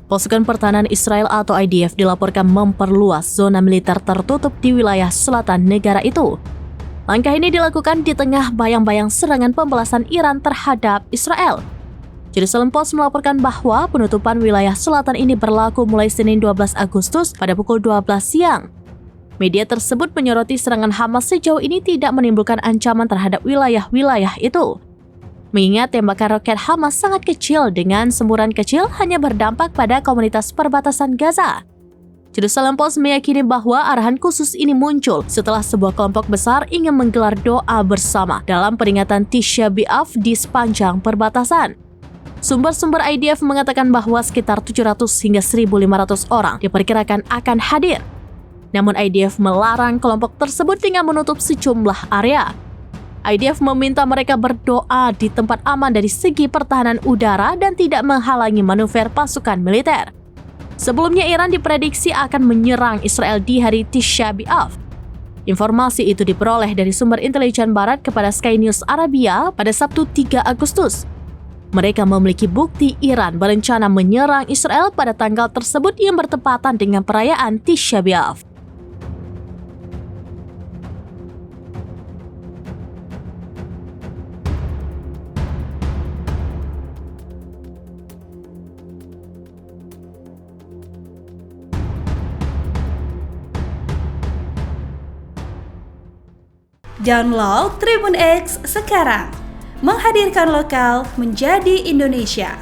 Pasukan Pertahanan Israel atau IDF dilaporkan memperluas zona militer tertutup di wilayah selatan negara itu. Langkah ini dilakukan di tengah bayang-bayang serangan pembalasan Iran terhadap Israel. Jerusalem Post melaporkan bahwa penutupan wilayah selatan ini berlaku mulai Senin 12 Agustus pada pukul 12 siang. Media tersebut menyoroti serangan Hamas sejauh ini tidak menimbulkan ancaman terhadap wilayah-wilayah itu. Mengingat tembakan roket Hamas sangat kecil dengan semburan kecil hanya berdampak pada komunitas perbatasan Gaza. Jerusalem Post meyakini bahwa arahan khusus ini muncul setelah sebuah kelompok besar ingin menggelar doa bersama dalam peringatan Tisha B'Av di sepanjang perbatasan. Sumber-sumber IDF mengatakan bahwa sekitar 700 hingga 1.500 orang diperkirakan akan hadir. Namun IDF melarang kelompok tersebut dengan menutup sejumlah area. IDF meminta mereka berdoa di tempat aman dari segi pertahanan udara dan tidak menghalangi manuver pasukan militer. Sebelumnya Iran diprediksi akan menyerang Israel di hari Tisha B'Av. Informasi itu diperoleh dari sumber intelijen barat kepada Sky News Arabia pada Sabtu 3 Agustus. Mereka memiliki bukti Iran berencana menyerang Israel pada tanggal tersebut yang bertepatan dengan perayaan Tisha B'Av. Download Tribun X sekarang, menghadirkan lokal menjadi Indonesia.